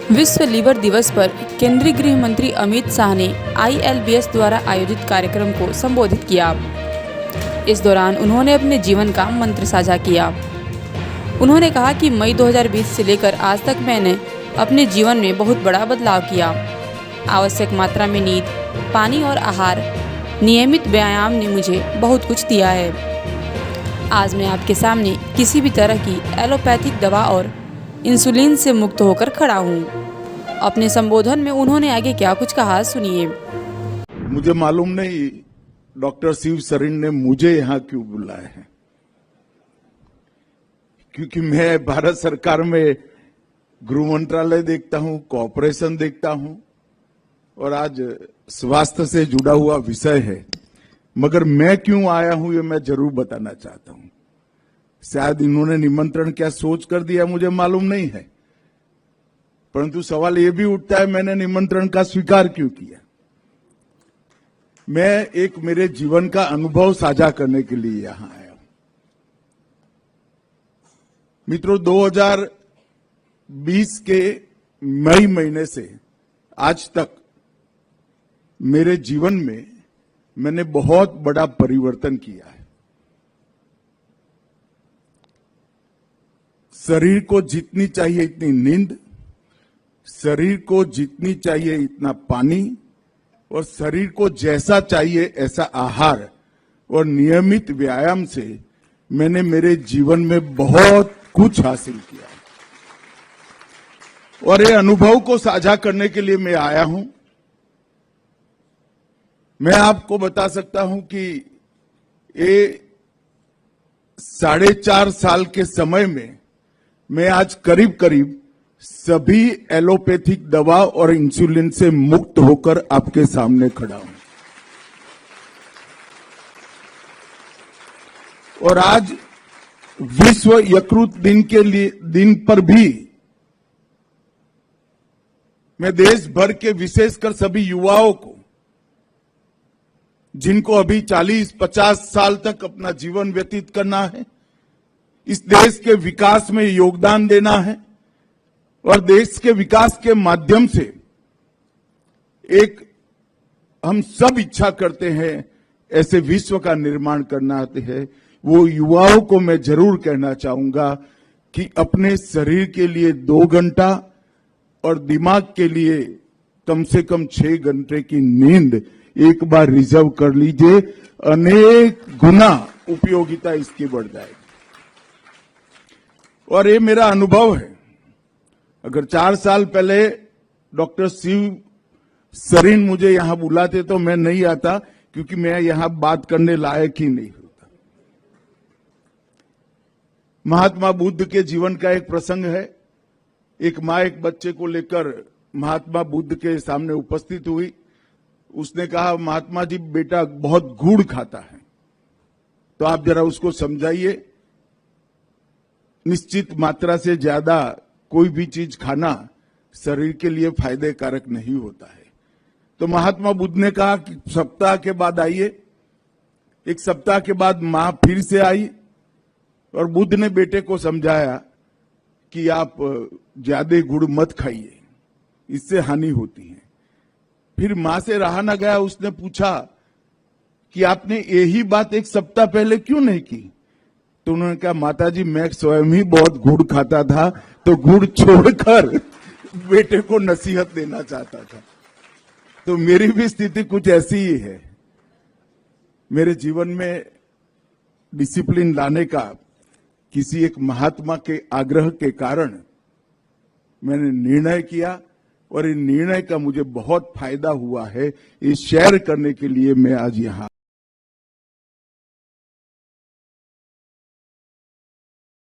विश्व लीवर दिवस पर केंद्रीय गृह मंत्री अमित शाह ने ILBS द्वारा आयोजित कार्यक्रम को संबोधित किया। इस दौरान उन्होंने अपने जीवन का मंत्र साझा किया। उन्होंने कहा कि मई 2020 से लेकर आज तक मैंने अपने जीवन में बहुत बड़ा बदलाव किया। आवश्यक मात्रा में नींद, पानी और आहार, नियमित व्यायाम ने मुझे बहुत कुछ दिया है। आज मैं आपके सामने किसी भी तरह की एलोपैथिक दवा और इंसुलिन से मुक्त होकर खड़ा हूँ। अपने संबोधन में उन्होंने आगे क्या कुछ कहा, सुनिए। मुझे मालूम नहीं डॉक्टर शिव सरीन ने मुझे यहाँ क्यों बुलाया है, क्योंकि मैं भारत सरकार में गृह मंत्रालय देखता हूँ, कॉर्पोरेशन देखता हूँ और आज स्वास्थ्य से जुड़ा हुआ विषय है। मगर मैं क्यों आया हूँ ये मैं जरूर बताना चाहता हूँ। शायद इन्होंने निमंत्रण क्या सोच कर दिया मुझे मालूम नहीं है, परंतु सवाल ये भी उठता है मैंने निमंत्रण का स्वीकार क्यों किया। मैं एक मेरे जीवन का अनुभव साझा करने के लिए यहां आया हूं। मित्रों, 2020 के मई महीने से आज तक मेरे जीवन में मैंने बहुत बड़ा परिवर्तन किया है। शरीर को जितनी चाहिए इतनी नींद, शरीर को जितनी चाहिए इतना पानी और शरीर को जैसा चाहिए ऐसा आहार और नियमित व्यायाम से मैंने मेरे जीवन में बहुत कुछ हासिल किया और ये अनुभव को साझा करने के लिए मैं आया हूं। मैं आपको बता सकता हूं कि ये 4.5 साल के समय में मैं आज करीब करीब सभी एलोपैथिक दवा और इंसुलिन से मुक्त होकर आपके सामने खड़ा हूं। और आज विश्व यकृत दिन पर भी मैं देश भर के विशेषकर सभी युवाओं को, जिनको अभी 40-50 साल तक अपना जीवन व्यतीत करना है, इस देश के विकास में योगदान देना है और देश के विकास के माध्यम से एक हम सब इच्छा करते हैं ऐसे विश्व का निर्माण करना है, वो युवाओं को मैं जरूर कहना चाहूंगा कि अपने शरीर के लिए 2 घंटा और दिमाग के लिए कम से कम 6 घंटे की नींद एक बार रिजर्व कर लीजिए। अनेक गुना उपयोगिता इसकी बढ़ जाएगी और ये मेरा अनुभव है। अगर 4 साल पहले डॉक्टर शिव सरीन मुझे यहां बुलाते तो मैं नहीं आता, क्योंकि मैं यहां बात करने लायक ही नहीं होता। महात्मा बुद्ध के जीवन का एक प्रसंग है। एक मां एक बच्चे को लेकर महात्मा बुद्ध के सामने उपस्थित हुई। उसने कहा, महात्मा जी बेटा बहुत गुड़ खाता है, तो आप जरा उसको समझाइए, निश्चित मात्रा से ज्यादा कोई भी चीज खाना शरीर के लिए फायदे कारक नहीं होता है। तो महात्मा बुद्ध ने कहा कि सप्ताह के बाद आइए। एक सप्ताह के बाद मां फिर से आई और बुद्ध ने बेटे को समझाया कि आप ज्यादा गुड़ मत खाइए, इससे हानि होती है। फिर मां से रहा न गया, उसने पूछा कि आपने यही बात एक सप्ताह पहले क्यों नहीं की? तो उन्होंने कहा, माताजी मैं स्वयं ही बहुत गुड़ खाता था, तो गुड़ छोड़कर बेटे को नसीहत देना चाहता था। तो मेरी भी स्थिति कुछ ऐसी ही है। मेरे जीवन में डिसिप्लिन लाने का किसी एक महात्मा के आग्रह के कारण मैंने निर्णय किया और इन निर्णय का मुझे बहुत फायदा हुआ है। ये शेयर करने के लिए मैं आज यहां